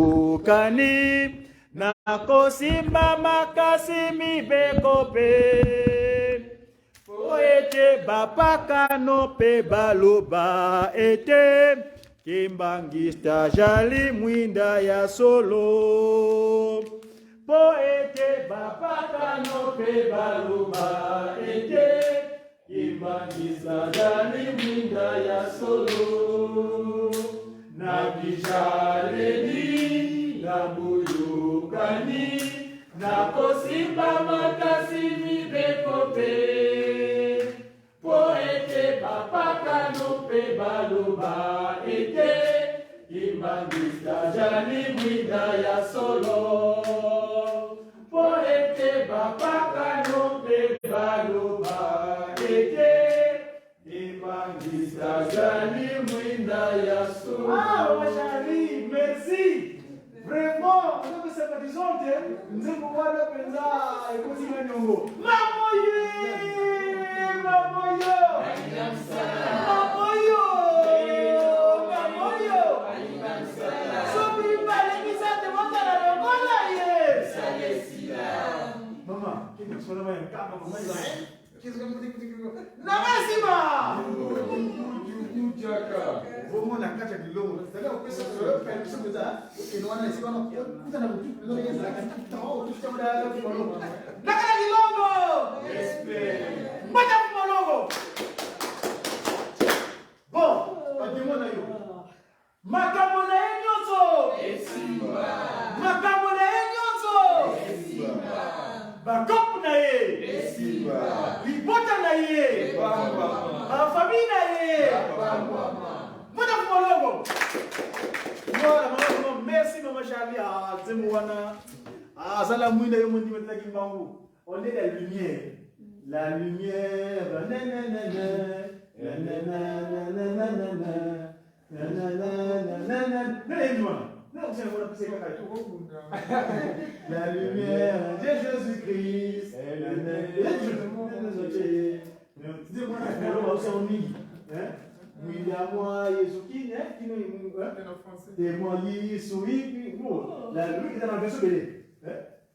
Ukani na kosimba makasi mibekope Poete bapaka no pe baloba ete Kimbangista jali mwinda ya solo Poete bapaka no pe baloba ete Kimbangista jali mwinda ya solo Na bishaleni na buyukani Na kosimba makasi mibekope Poete bapaka no pe baloba ete Imbangista jani mwinda ya solo Poete bapaka no pe baloba ete Imbangista jani mwinda ya solo. Ah, ma chérie, merci. Vraiment, nous sommes sympathisants, nous sommes pouvoir le pensa et continuer nous. Mamoye, mamoyo, mamoyo, mamoyo. Sobi bale kisa te monta la longola ye. Maman, qu'est-ce que tu fais là? Maman, qu'est-ce que tu fais? Namasima. Vraiment la carte de l'eau. C'est là où ça se fait ça comme ça. Et nous on a essayé on a tout ça dans tout le monde là tout ça là la carte de l'eau. Respect. Madame Mologo. Bon, dis-moi là yo. Makambo na enyoso. Esimba. Makambo na enyoso. Esimba. Bakop na ye. Esimba. Libota na ye. Bamba. Ba famille na ye. Bamba. Madame Mologo. Voilà, maman, merci maman Charlie à Zemouana. Ah, ça la mouine de mon dit maintenant qu'il on est la lumière. La lumière. La lumière de Jésus-Christ. Oui, à moi, Jésus qui est témoigné sur lui, la lui est dans la version belé.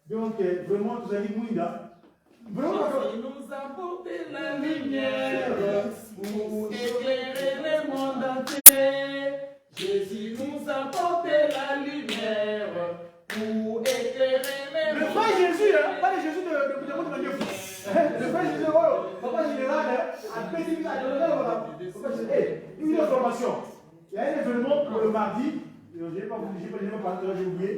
Donc, vraiment, vous avez dit, Mouinda. Vraiment, il nous a apporté la lumière pour éclairer le monde entier. Jésus nous a apporté la lumière pour éclairer le monde entier. Le vrai Jésus, pas le Jésus de Dieu. Le vrai Jésus, papa général, a pété la une information. Il y a un événement pour le mardi. Je n'ai pas parlé, j'ai oublié.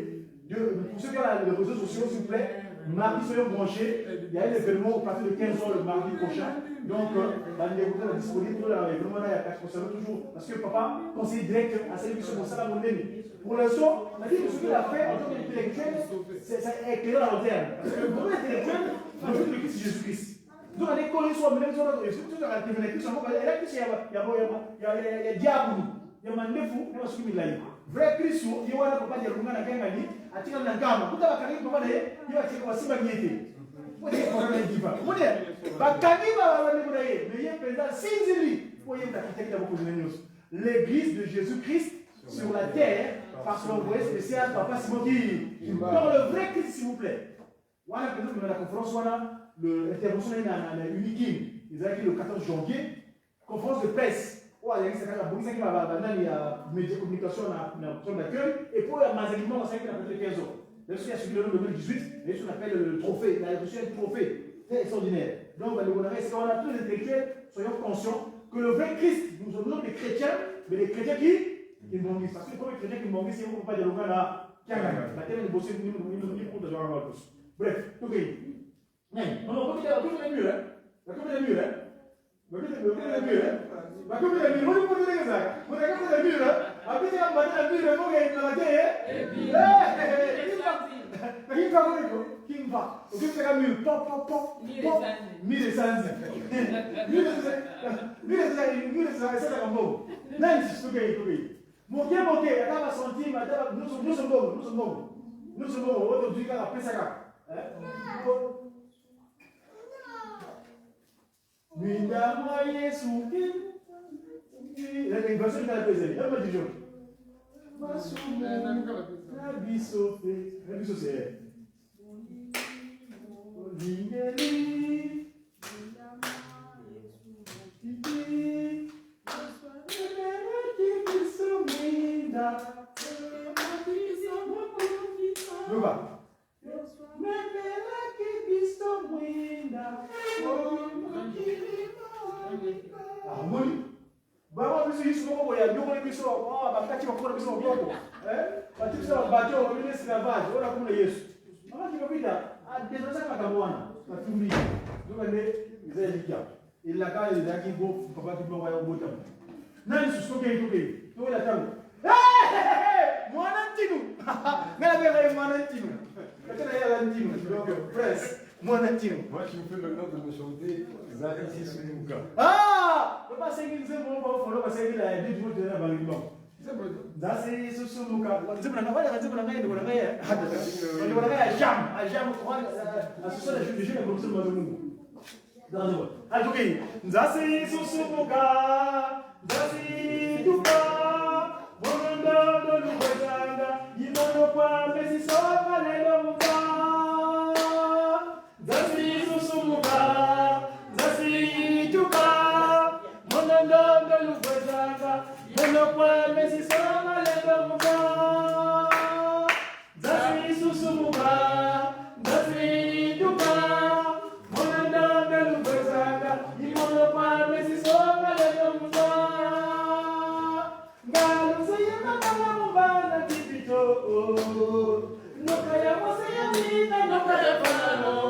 Pour ceux qui ont les réseaux sociaux, s'il vous plaît, mardi, soyons branchés. Il y a un événement au partir de 15h le mardi prochain. Donc, la disponible. L'événement là, il y a 4 concernant toujours. Parce que papa conseille direct à celles qui sont dans la monnaie. Pour l'instant, on a dit que ce qu'il a fait en tant qu'intellectuel, c'est éclairé dans le terme. Parce que le moment intellectuel, c'est Jésus-Christ. Donc, on est collé sur le même genre de choses. Tout à l'heure, il y a diable. Il y a mandefu, il y a ce qu'il y a. Vrai Christ, il y a un papa qui a un gangani, a tiré la gamme. Tout à l'heure, il y a un tiré la simagniété. Vous voyez, on a dit pas. Vous voyez, l'église de Jésus-Christ sur la terre, par son envoyé spécial, papa Simon qui. Dans le vrai Christ, s'il vous plaît. Voilà, peut-être que la conférence, voilà, l'intervention est unique. Ils ont dit le 14 janvier, conférence de presse. Il y a média communication dans l'accueil, et pour le mazaliment, ça a été 15 ans. Même si il y a celui de 2018, mais ce qu'on appelle le trophée, il a reçu un trophée. C'est extraordinaire. Donc, on a tous les intellectuels, soyons conscients que le vrai Christ, nous sommes des chrétiens, mais les chrétiens qui m'ont parce que comme les chrétiens qui m'ont si on ne peut pas dialoguer là, qui a gagné. La terre est bossée, nous pour de jouer tous. Bref, tout est. Non, on peut dire la commune est mieux, hein. La commune est mieux, hein. La commune est mieux, hein. La commune est mieux, on peut dire ça. On a commune est mieux, hein. Après, il y a un matin, il y a un matin, et puis, qui va, ok, c'est la mule, pop, mille sanzi, mille sanzi, c'est la bombe. Nancy, ok. Moqué, attends, centime, nous sommes bons, aujourd'hui, quand la paix, ça. Minda moye souki, il va se faire la paix, il va me dire. biso c'est Lingeli Luba. Harmonie. Baba biso iso ko ya nyoko biso bakati bakora biso mboto. Bati biso bato wabile esclavage ora kumule Yesu. Mama kipita dezoza kama bwana. Batumi. Luba ne izelikia. Ila kale ndaki go papa kipo wa yobota. Nani susoke itoke. Tola tangu. Mwana ntinu. Ngala bela mwana ntinu. Katana yala ntinu. Donc presse. Mwana ntinu. Moi je me fais l'honneur de me chanter Zaïsi Sumuka. Ah! Papa sengi nzembo kwa folo kwa sengi la dit vous de la bango. Zaïsi Sumuka. Nzembo na wala nzembo na ngai ndo na ngai. Ndo na ngai ajam kwa asosana je ne comme ça moi Mungu. Dans le. Atoki. Zaïsi Sumuka. Zaïsi Tuka. Mondo do lukwezanga. Imono kwa mesi soka lelo muka. Zasi susumuka, zasi tuka, monondondo lukwezanga, monokwa mesi sama lego muka. Zasi susumuka, zasi tuka, monondondo lukwezanga, monokwa mesi sama lego muka. Ngalu sayama kama mubana kipito, nokaya wasaya mina nokaya panano.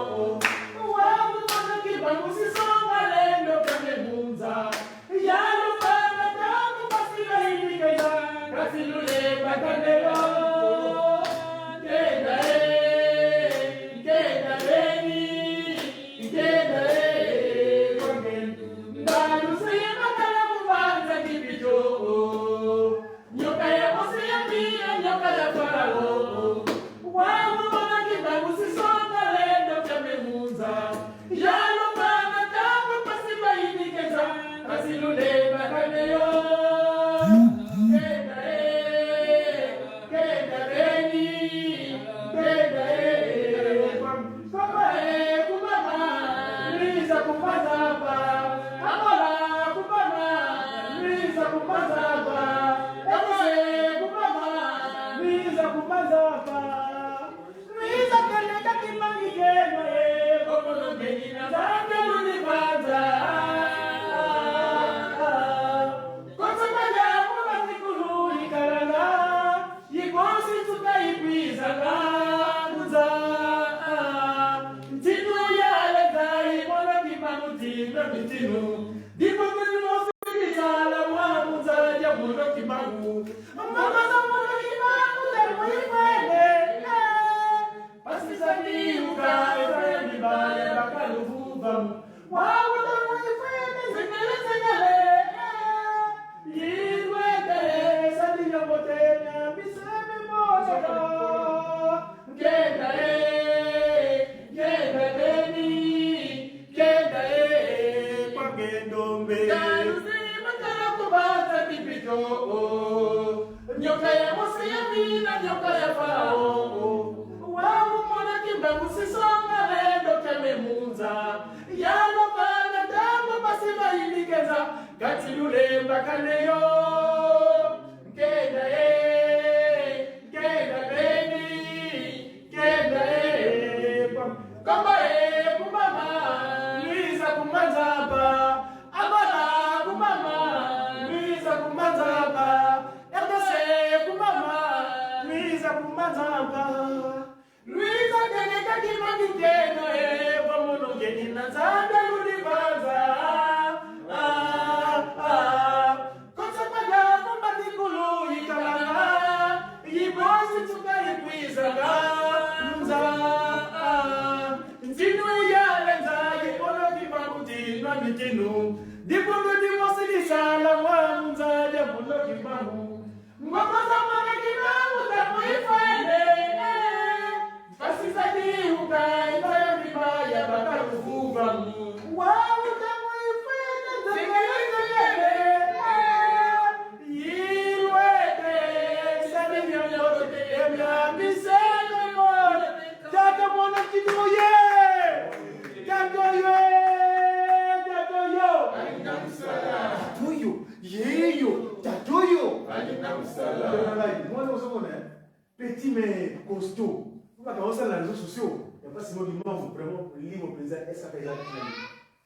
victime costaud. Vous pouvez commencer dans les réseaux sociaux. Il n'y a pas si vraiment libre au président. Est-ce que président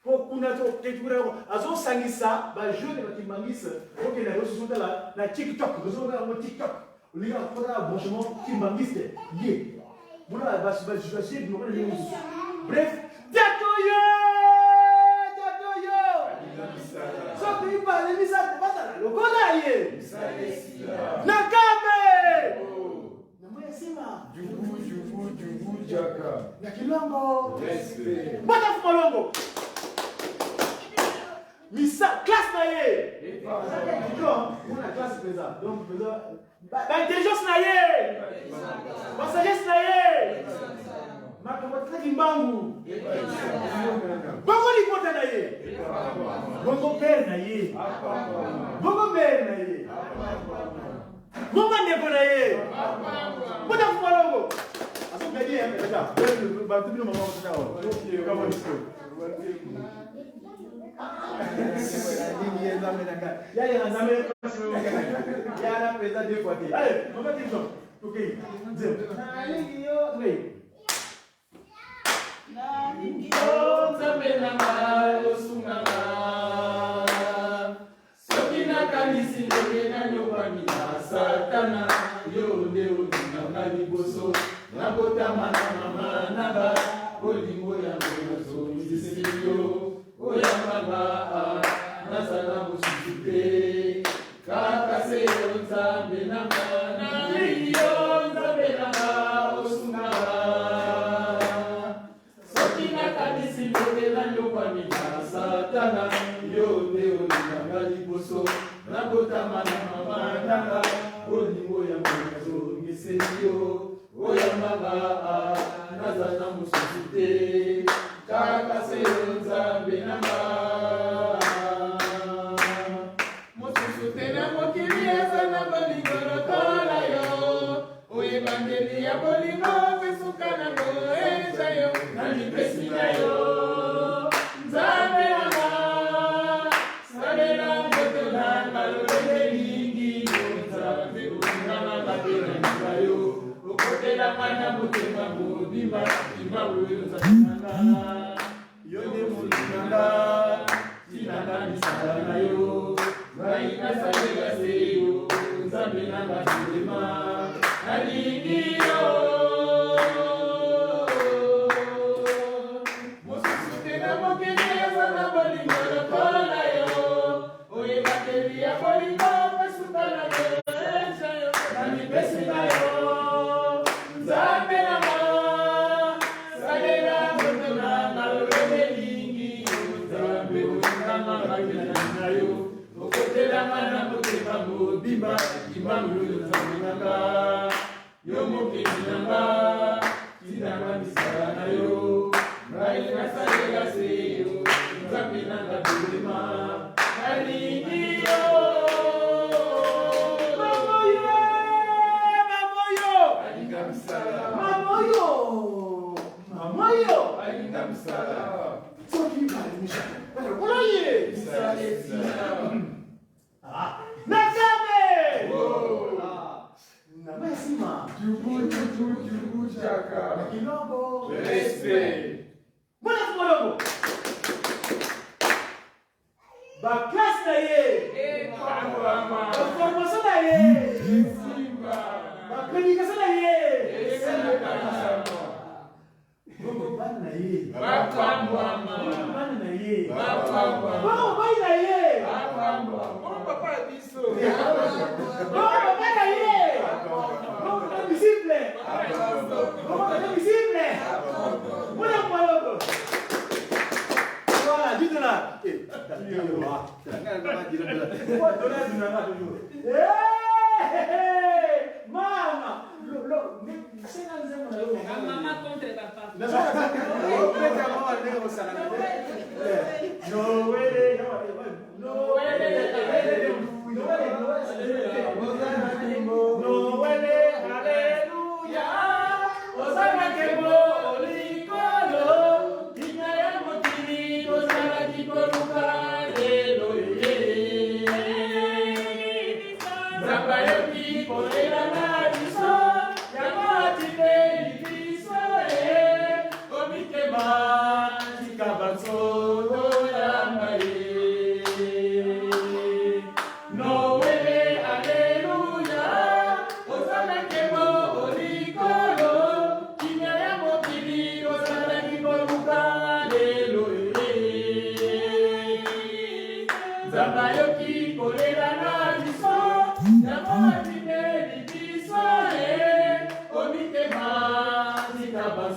pour qu'on a tout azo sangisa ba jeune ba kimangisa OK les réseaux sociaux là na TikTok réseau là au TikTok li ga fora bonjour kimangiste yé bula ba je vais nous les réseaux. Bref Datoyo so qui parle ni ça pas ça le kona yé nakabe na moya sima Jugu jaka. na kilongo Respect. bata fumalongo Misa classe naie. On a classe présent. Donc présent. Intelligence naie. Sagesse naie. Mathématique kimbangu. Bongo lipota naie. Bongo père naie. Bongo mère naie. Bongo ndeko naie. Bota fumalongo. Aso gadi hein déjà. Ba tout le moment ça. Comment est-ce que Yala président deux fois. Allez, on va dire ça. Ok.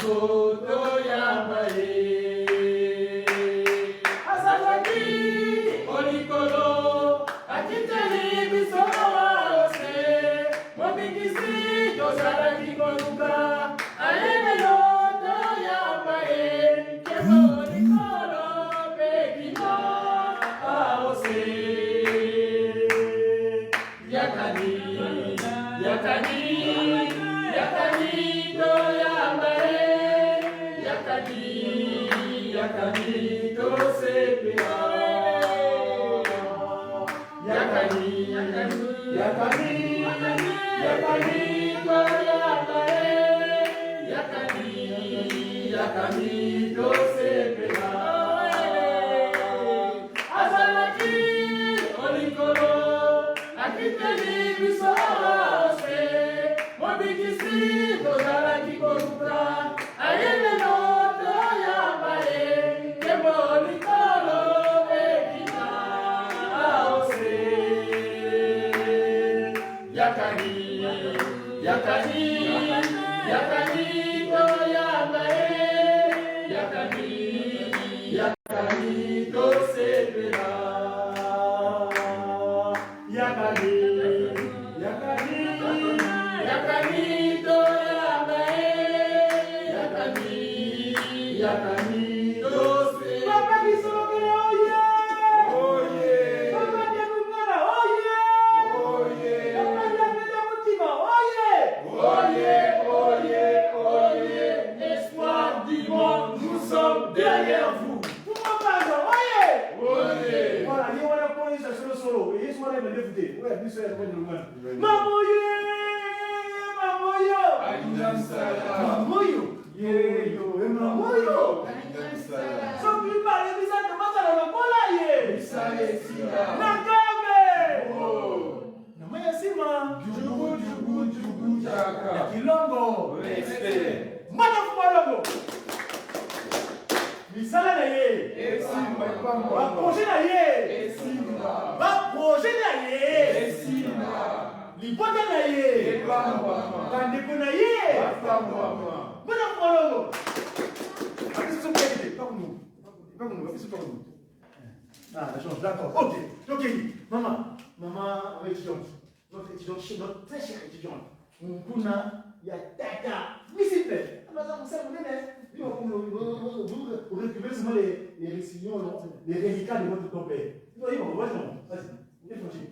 Nzoto yambaye Azalaki Olikolo Akiteli bisono ose Mobikisi Tozalaki Koluka Ayene Nzoto yambaye Kemo Olikolo Pekino Aose Yakani Yakani Yakani do yambaye Yakani Yakani do sepia Yakani Yakani Yakani do yambaye Yakani Yakani do sepia Azalaki Olikolo Akiteli bisose Mobikisi Tozalaki Koluka Ayene Nzoto yambaye Kemo Olikolo Pekina Aose Yakani Yakani Yakani do yambaye Yakani Yakani do sepela Yakani Yakani Yakani do yambaye Yakani Yakani do sepela Papa Kisokele oye Oye Papa Nyakungana oye Oye Papa Nyakungana Mutima oye Oye Oye Oye Espoir du monde nous sommes derrière vous Tout le monde parle oye Oye Voilà, il y a un point solo et il y a un député. Ouais, lui c'est le Mamoyo Mamoyo Mamoyo Yo Mamoyo Sans plus parler de ça, comment ça va voilà ye Nakame Namaya Sima Jugu Jaka Kilongo Respect Manafumalongo Misala na ye Projet na ye projet na ye Lipote na ye Bandeko na ye Mwana Mwalongo Qu'est-ce que c'est que pas pour nous qu'est-ce que c'est pour nous Ah, la chance, d'accord, ok maman étudiante notre étudiante, notre très chère étudiante Mpuna ya tata s'il te plaît vous récupérez seulement les récillons, les reliquats de votre compère. Vas-y, vas-y.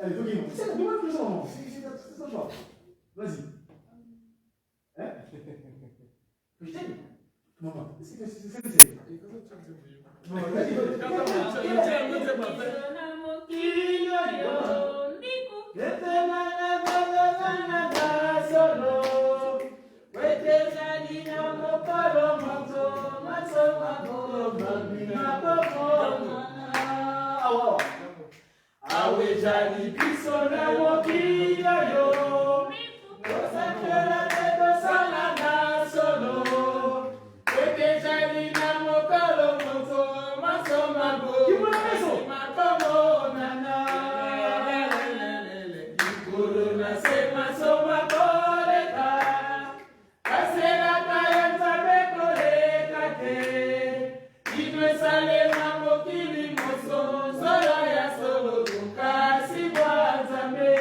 Allez, c'est ça, demande plus son nom. C'est ça, choix. Vas-y. Hein? Je t'aime. Maman, c'est que c'est. Vas-y. Awejani pisona wokia yo Osakela teto sana na solo Wetejani na mokolo moto Masoma go Makomo nana Ikuru na se masoma koleta Kasera kayanta bekoleta te Idwe sale mamokili moso Sola ya solo Kasi bwazame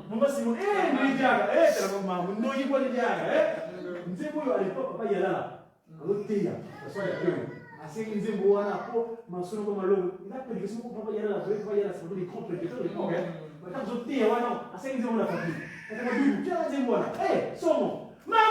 Maman Simon, lui diaga, t'es la maman, non, il voit les diaga, Nzembo à l'époque, papa y a là. Rotéa, ça soit la gueule. Assez Nzembo à la peau, ma soeur comme à l'eau. Il a pris que son papa y a là, papa y a là, c'est pour les comptes, les comptes, mais quand je t'ai, ouais, non, assez Nzembo la famille. Quand on dit, tiens, Nzembo là, son nom. Maman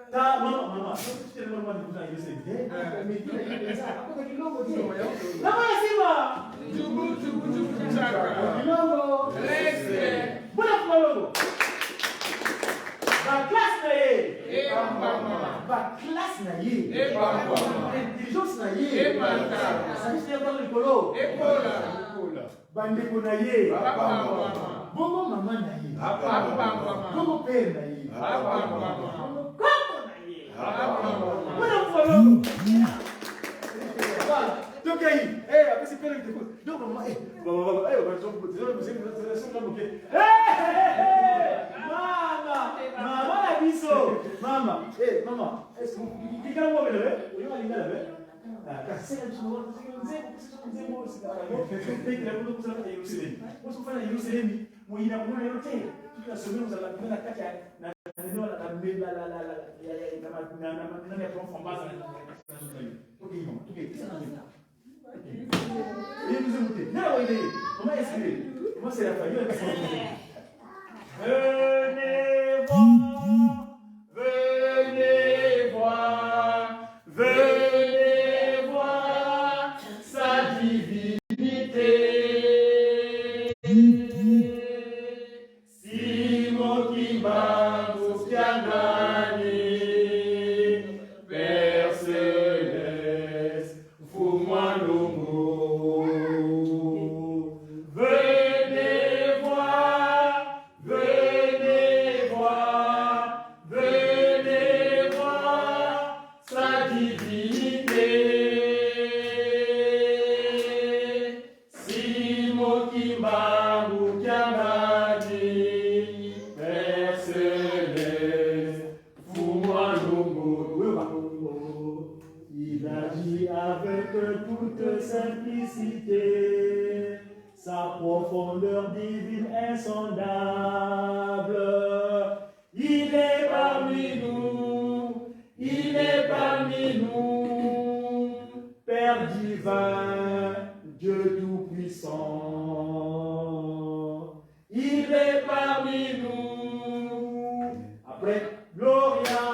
Ta maman, tu es normal de vous aller se dire, mais tu es ça, après que l'homme dit, la main c'est moi. Longo, voilà pour Longo. La classe naïe, la classe naïe, intelligence naïe, ça veut dire dans le polo, bande pour naïe, bon maman naïe, bon père naïe. Donc, après c'est pas le donc maman, maman la biso, maman, est-ce que vous quelqu'un va me lever? Oui, on va lever. C'est un jour, venez voir, venez voir sa divinité. Simon Kimba Moukiangani, Père Céleste, fous-moi l'homo. Venez voir, venez voir, venez voir sa divinité. Simon Kimba Moukiangani, Père Céleste, fous-moi l'homo. Il agit avec toute simplicité, sa profondeur divine insondable. Il est parmi nous, il est parmi nous, Père divin, Dieu tout-puissant. Il est parmi nous. Après, Gloria,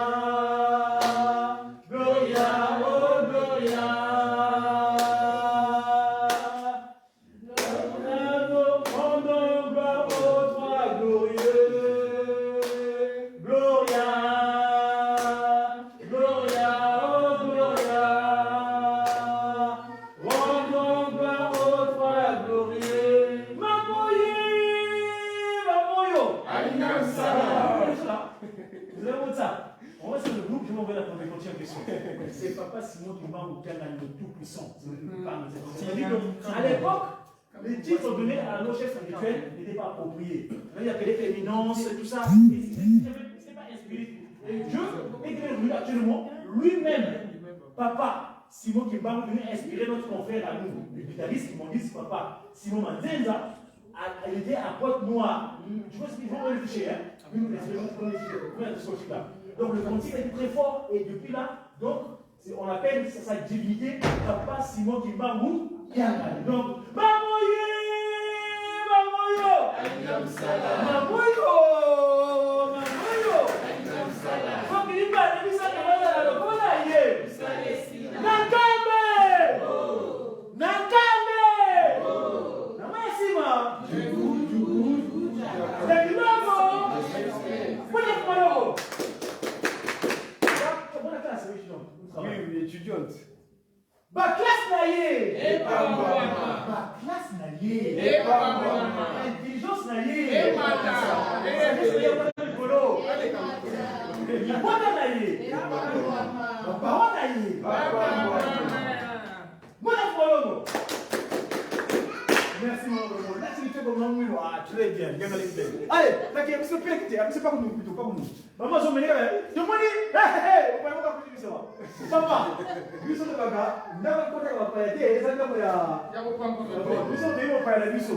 Gloria, oh Gloria. Rendons gloire au toi glorieux. Gloria, Gloria, oh Gloria. Rendons gloire au toi glorieux. Mamoye, Mamoyo. Vous avez vu ça? On va sur le groupe, je m'envoie la première question. C'est Papa Simon Kimba Moukiangani, le tout-puissant. C'est-à-dire qu'à l'époque, les titres donnés à nos chefs spirituels n'étaient pas appropriés. Il y a que les éminences, tout ça. Ce n'est pas inspiré. Et Dieu est venu actuellement, lui-même, Papa Simon Kimba Moukiangani, inspirer notre confrère à nous, les guitaristes qui m'ont dit, Papa Simon Manzenza, elle était à Côte Noire. Tu vois ce qu'ils vont réfléchir, hein? Donc le cantique est très fort et depuis là, donc on appelle sa divinité Papa Simon Kimba Moukiangani. Donc Mamoye, Mamoyo, Mamoyo, Mamoyo. Faut qu'il y ait pas de mise à la locola hier. Nakame, Nakame, Namasima. Oui, étudiante. Ba classe naïe. Et pas moi. Ba classe naïe. Et pas moi. Intelligence naïe. Et madame. Il boit naïe. Ba parole naïe. Moi la follow. Merci mon frère. Là tu fais comme nous. Ah très bien. Bien allez. Allez, là qui est ce pire que tu es, c'est pas comme nous plutôt pas comme nous. Maman je me dis, je me dis, hé, on va pas continuer ça. Papa, biso de kaka, ndaka kota ka pa yete, eza ndako ya biso de yo pa ya biso.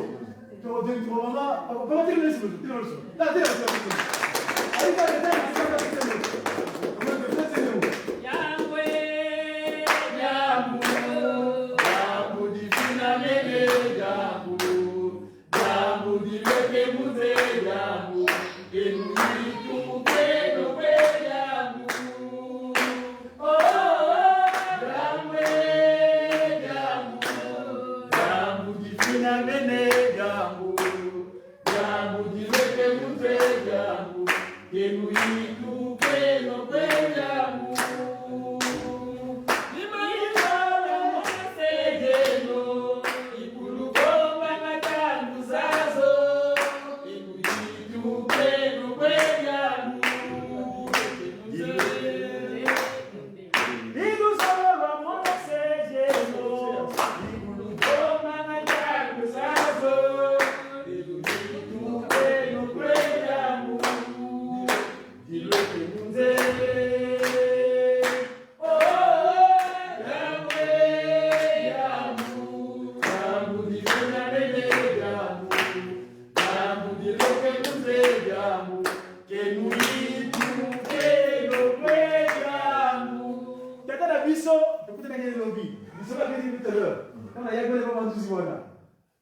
To de to mama, papa te le biso, te le biso. Là te le biso. Allez va te le biso.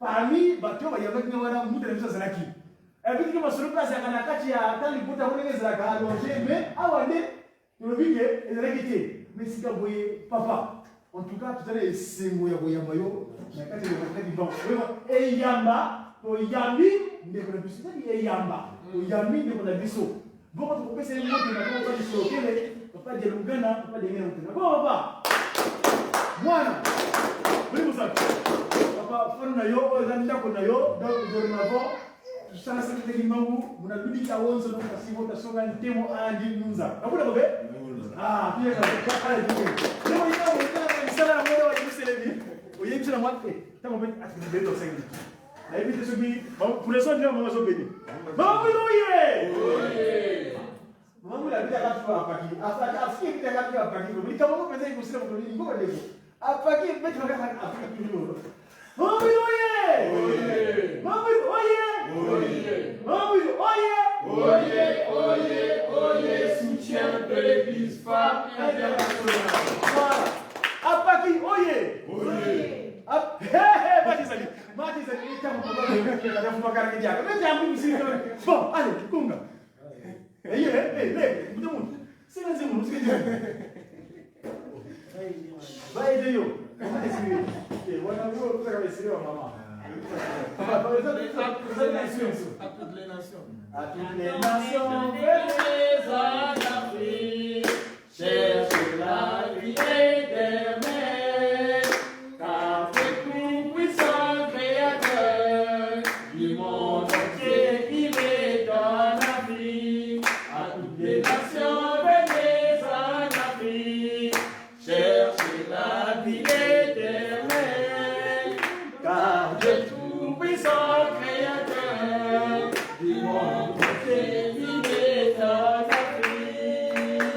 Parmi bato ba yabaki wana mutu na zalaki. Ebiki kama suru place ya kana kati ya tali buta wone zalaka allonger mais awande tolobike ezalaki te. Mais sika boye papa. En tout cas tout à l'heure esengo ya boyamba yo na kati ya kati bon. E yamba to yambi ndeko na biso e yamba. To yambi ndeko na biso. Boko to kopesa ni moto na kwa biso kele papa de lungana papa de ngena mutuna. Bon papa. Mwana. Bili musaka. Papa, fanu na yo, ozanda ko na yo, donc dorénavant, tout ça c'est que limangu, muna ludi ka wonso no kasi vota songa ntemo andi nunza. Nakuna bobe? Ah, pia ka ala dike. Leo ina wona sala na moyo wa Yerusalemu. Oye bisala mwake. Tamo bet ati bendo sengi. Na hivi teso bi, pour les autres mama zo beni. Mama ko oye. Oye. Mama la bida ka tuwa apaki. Afiki bida ka tuwa apaki. Ni kama ko pesa ikusira ko ni ngo lego. Apaki bet ka apaki ni. Mamãe, oye! Oye! Mamãe, oye! Oye! Mamãe, oye! Oye, oye, oye, soutien de l'église femme internationale. Voilà. Apaki, oye! Oye! Matisali, il t'a bon, allez, Kunga. Hey, tout le monde. C'est la zéro, ce que tu veux. Va aider yo. Comment est-ce que voilà, vous avez essayé maman. À toutes les nations. À toutes les nations. Venez en Afrique, cherchez la vie éternelle, car c'est tout puissant créateur du monde entier, il est en Afrique. À toutes les nations, venez en Afrique, cherchez la vie éternelle, car Dieu tout puissant créateur du monde entier, il est en Afrique.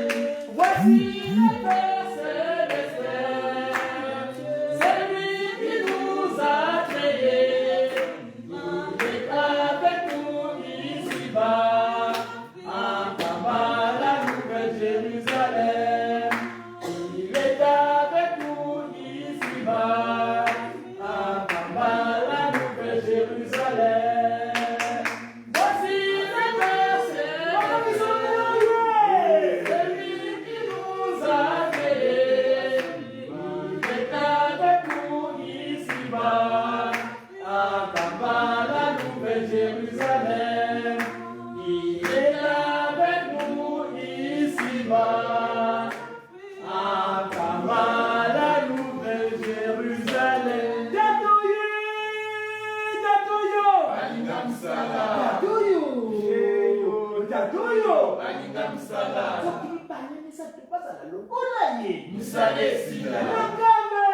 pas ça la lokola ye. Musale sila. Nakambe.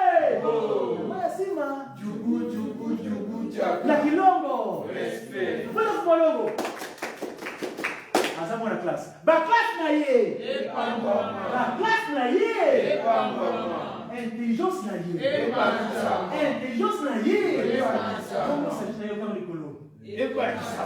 Oh. Mwana sima. Jugu chaka. La kilongo. Respect. Mwana kumolongo. Asa mwana classe. Ba classe na ye. Epambama. La classe na ye. Epambama. Intelligence na ye. Epambama. Intelligence na ye. Epambama. Comment ça dit na yo comme l'écolo? Epambama.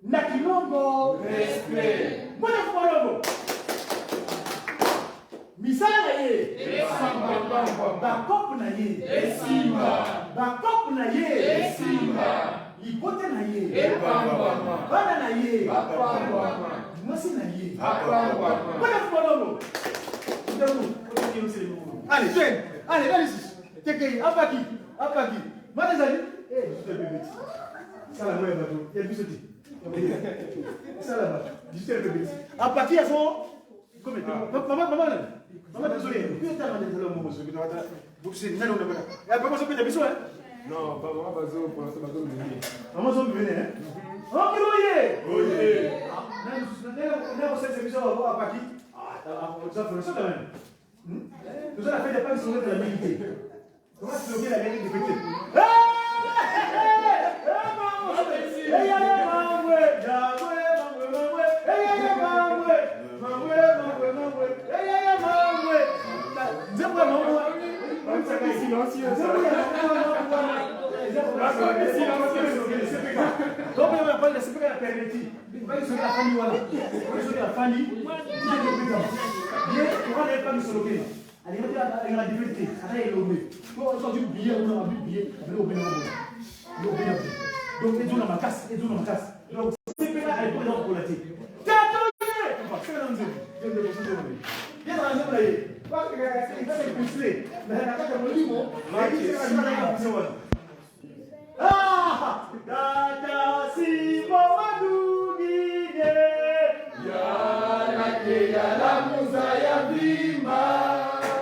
Nakilongo. Respect. Mwana kumolongo. Misala ye. Esamba. Bakopu na ye. Esimba. Bakopu na ye. Esimba. Libote na ye. Epambama. Bana na ye. Apambama. Mwasi na ye. Apambama. Mwana kumolongo. Allez, jeune. Allez, allez ici. Tekei, apaki. Apaki. Mwana zali. Eh, je te bébé. Ça la moelle bateau. Il y a plus de petit. Ça là-bas. Je te bébé. Apaki à son. Comme maman, désolé. Putain, on est dans le moment. Vous savez, nous on est pas. Maman, ça peut être besoin. Non, pas vraiment, parce que pour l'instant, ma zone venue. Maman, ça peut venir. Oh, mais Oui. on sait que ça va à Paki. Ah, ça fait ça quand même. Nous avons fait des pas qui sont de la milité. Comment tu veux la milité de pété? Donc on va parler de ce que la permettit. On va dire la famille voilà. On va dire la famille. Bien, on va aller pas sur le pays. Allez, on va la difficulté. Allez, le mais. Toi, on a du billet, on a du billet, on a au bénéfice. Donc les gens dans ma casse, les gens dans ma casse. Donc c'est pas là, elle peut dans pour la tête. Bien dans la zone là. Parce que il va se pousser. Mais la carte de Molimo, ah, dada si bawadugine Ya la musa ya bima.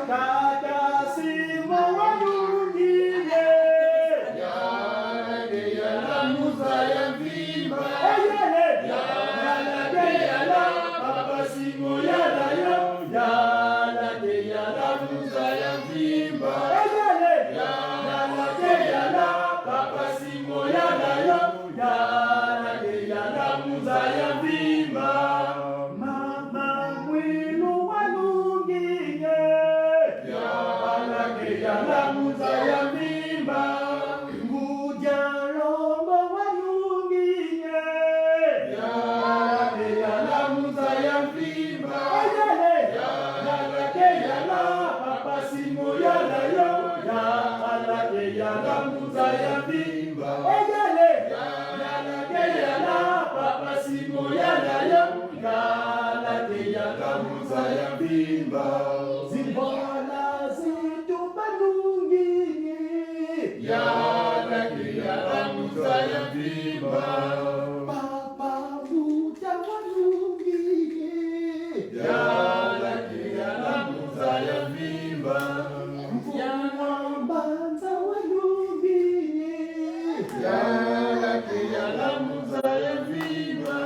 dada si bawadugine Ya la musa ya bima. ya la papa simo ya la yo Ya la musa ya bima. ya la papa simo ya la yo Zaya Bimba. Yala Yala Papa Simo Yala Yala Yala Zaya Bimba. Zibola Zitubanungi. Yala Zaya Bimba. Papa Mutawanungi. Yala Zaya Bimba. Yambanza Wanungi. Yala Zaya Bimba.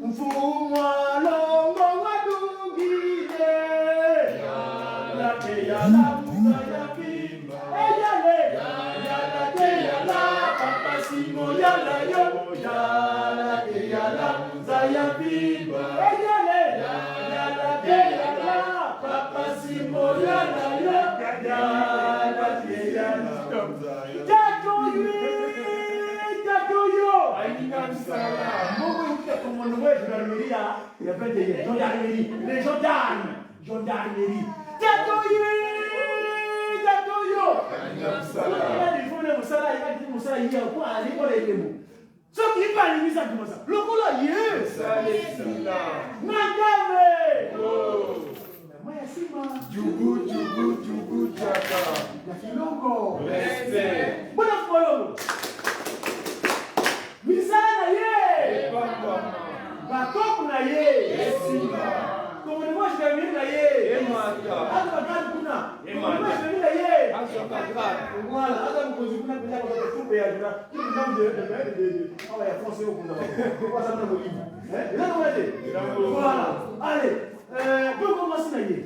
Mfumwa Longo Wanungi. Yala Zaya Bimba. Yala Papa Simo Yala Yo. Yala Zaya Bimba. Yala Papa Simo Yala Yo. Les gendarmeries. Jugu, Jaka. Respect. Misana ye. Batok na ye. Como le voy a venir na ye. Hata gani kuna. Como le voy a venir na ye. Voilà, hata mkozikuna bila kwa kumbe ya jura. Kitu ndio hawa ya français au kuna. Kwa sababu ndio hivi. Ndio ndio. Voilà. Allez. Pour commencer na ye.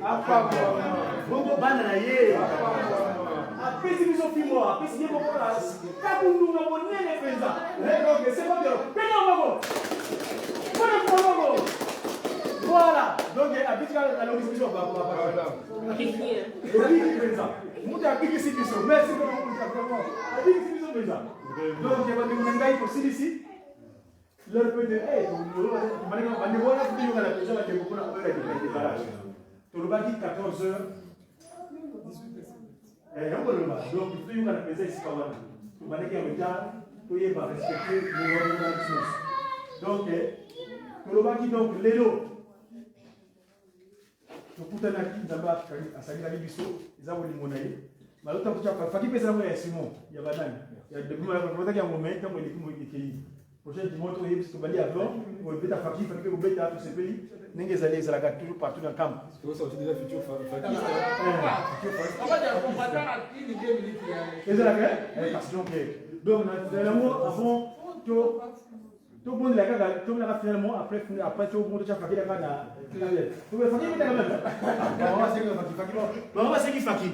Bongo bana na ye. Apesi biso fimo, apesi ye moko la. Kabundu na monene penza. Donc c'est pas bien. Pena moko. Voilà. Donc apesi la logistique ba ba. Muta apiki si biso. Merci beaucoup vraiment. Apiki si biso penza. Donc ba ndimo ngai ko silisi. Leur peut dire, hey, on est bon, on a la pression à beaucoup de barrage. Tu le bâtis 14 heures. Et on peut le battre. Donc, il faut que la pression ici, tu vas dire qu'il y a un retard, tu vas respecter l'organisation. Donc, tu le bâtis donc l'élo. Tu peux t'en acquis d'abord à Sagina Bisso, ils ont dit mon aïe. Mais l'autre, tu as fait qu'il y a Simon, il y a Banan. Il y a des moments où il y a un moment où il y a prochain qui montre que tu vas aller avant, ou le bêta fakir, fait que le bêta tous ces pays, n'engagez allez ça la toujours partout dans le camp. C'est aussi déjà futur fakir. On va dire combattant à qui il est militaire. Et c'est la guerre. Parce que donc finalement avant tout le monde la gaga, tout le monde finalement après tout le monde déjà fakir la gaga. Tu veux fakir quand même. On va essayer fakir. On va essayer fakir.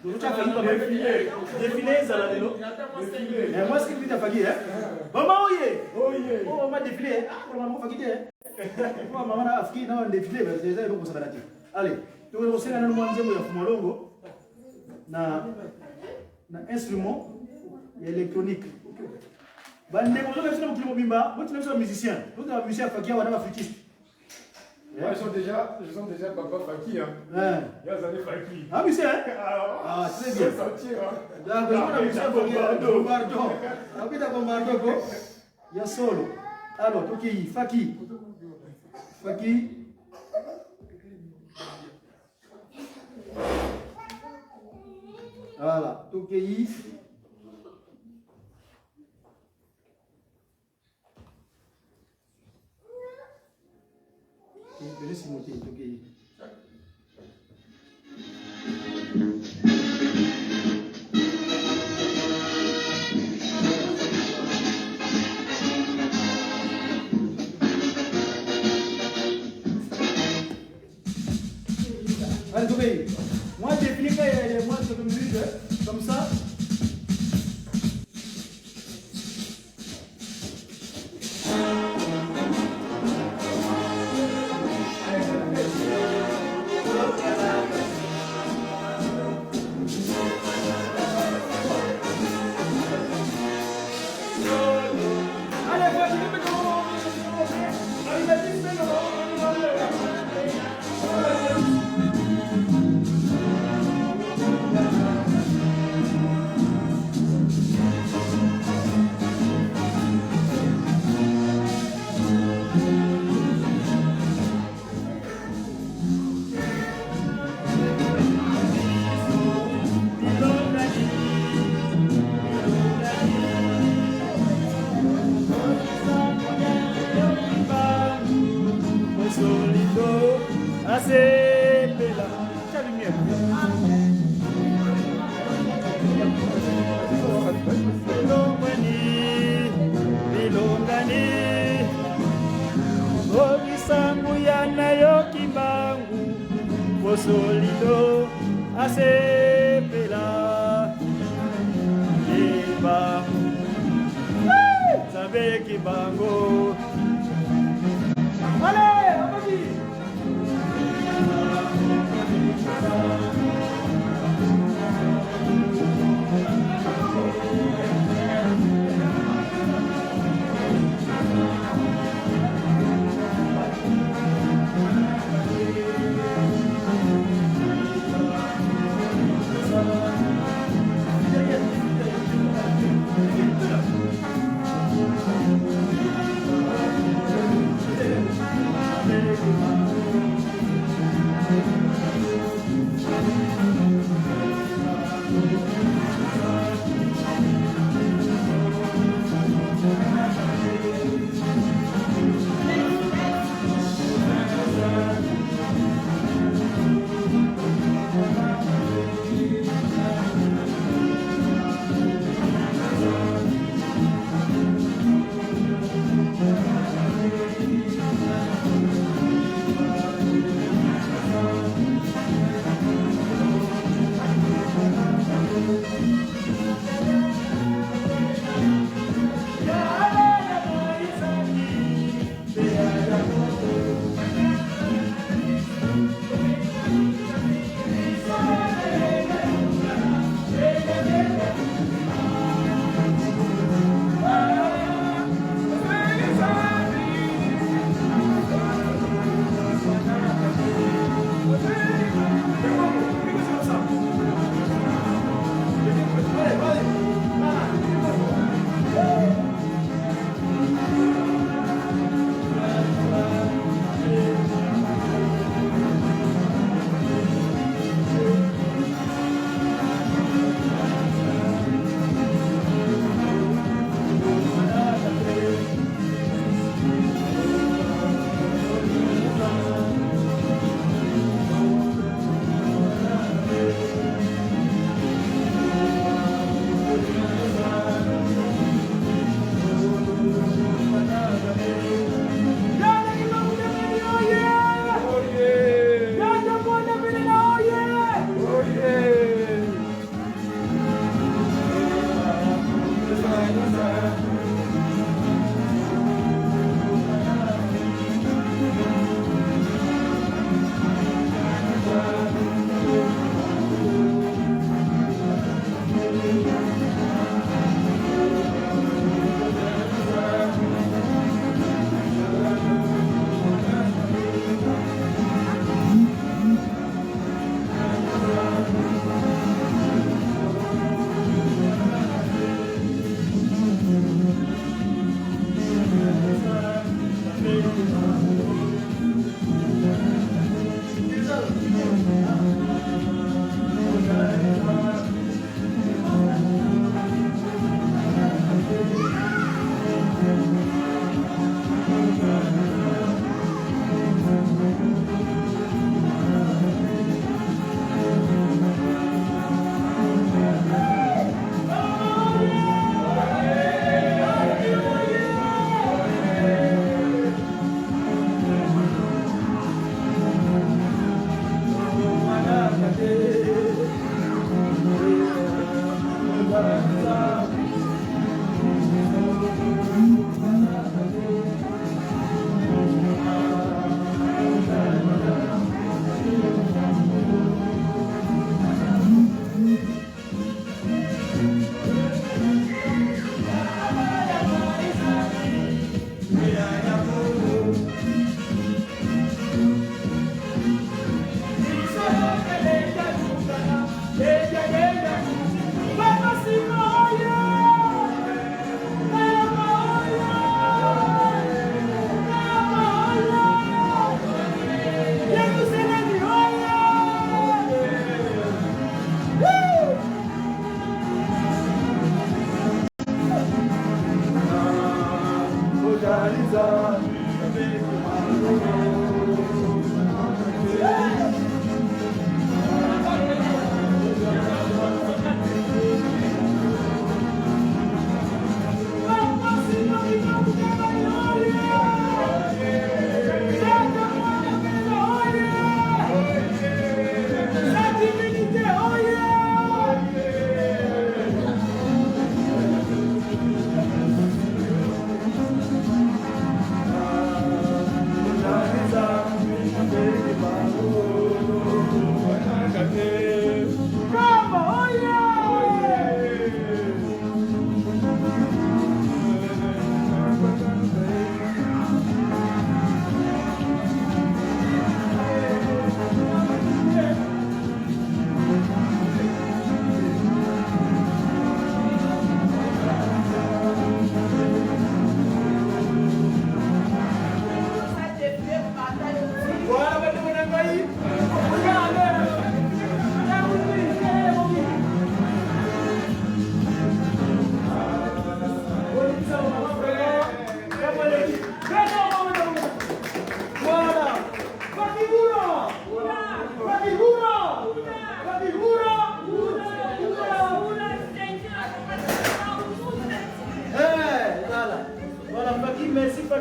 Donc tu as failli pas défiler ça là dedans. Et moi ce que tu as fakir hein. Maman oye. Oh maman défilé. Ah maman fakir. Kwa maman na afiki na défilé mais c'est ça donc ça va là. Allez, tu veux aussi na mwanze ya fumolongo na instrument électronique. Bande ko zo na mukimo bimba, vous tu es musicien. Vous êtes musicien fakir wana africain. Ouais, je sens déjà papa fakir. Hein. Il y a des années fakir. Ah musicien. Ah très bien. D'accord, on a musicien fakir bombardo. Apita bombardo ko. Ya solo. Alors, OK, fakir. Fakir. Voilà, Tokei. Benissimo, Tokei. Allez, Tokei. Moi, j'ai fini moi, c'est comme musique, comme ça. Solido, asepela. Bilongani, bilongani, obisangu yana yokimbangu, Solido, asepela. Kibangu, Zambe kibangu. Allez, vas-y.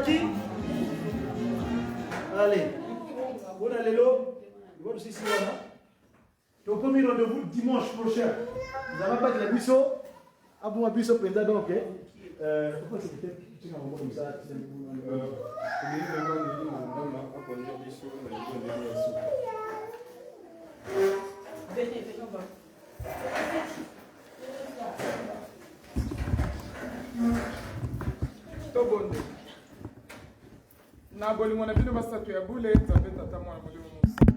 qui? Allez. Bon, allez là. Bon, aussi, c'est là. Ton premier rendez-vous dimanche prochain. Nous allons pas de la buisson. Ah bon, la buisson, pendant donc. Pourquoi c'est peut-être tu m'as envoyé ça? Tobondo. Na bolingo na bino basatu ya bule nzambe tata mwana molimo mosantu.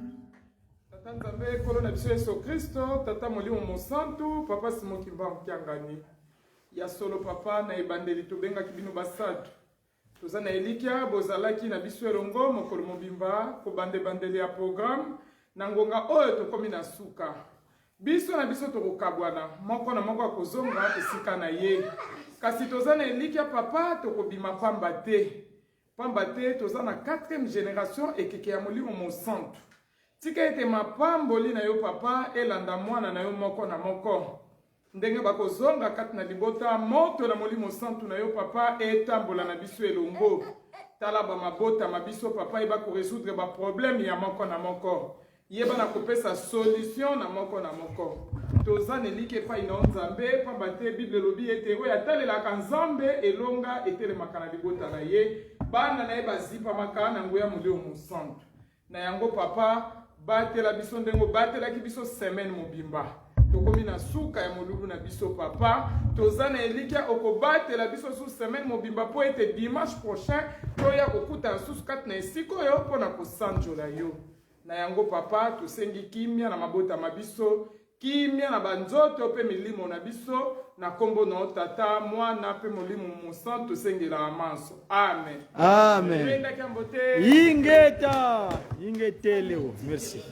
Tata nzambe kolo na biso Yesu Kristo, tata molimo mosantu, papa simoki mba mkiangani. Ya solo papa na ebandeli tobenga kibino basatu. Toza na elikia bozalaki na biso elongo mokolo mobimba ko bande bandeli ya programme na ngonga oyo tokomi na suka. Biso na biso tokokabwana moko na moko akozonga esika na ye. Kasi toza na elikia papa tokobima pamba te. Pamba te toza na 4e génération ekeke ya molimo mosantu. Tika ete mapamboli na yo papa elanda mwana na yo moko na moko. Ndenge bakozonga kati na libota moto na molimo santu na yo papa etambola na biso elongo. Tala ba mabota mabiso papa eba ko résoudre ba problème ya moko na moko. Yeba na kopesa solution na moko na moko. Toza nelike pa ina nzambe pamba te Bible lobi ete oya talela nzambe elonga etele makana libota na ye. Bana na eba zipa makana ngoya molimo mosantu. Na yango papa batela biso ndengo batela ki biso semaine mobimba. Tokomi na suka ya molulu na biso papa toza na elikia okobatela biso sous semaine mobimba po ete dimanche prochain toya kokuta sous 4 na esiko yo pona kosanjola yo na yango papa tosengi kimia na mabota mabiso kimia na banzoto pe milimo na biso na kombo na tata mwana pe molimo mosantu tosengela amanso amen Amen. Ingeta. Ingeteleo. Merci.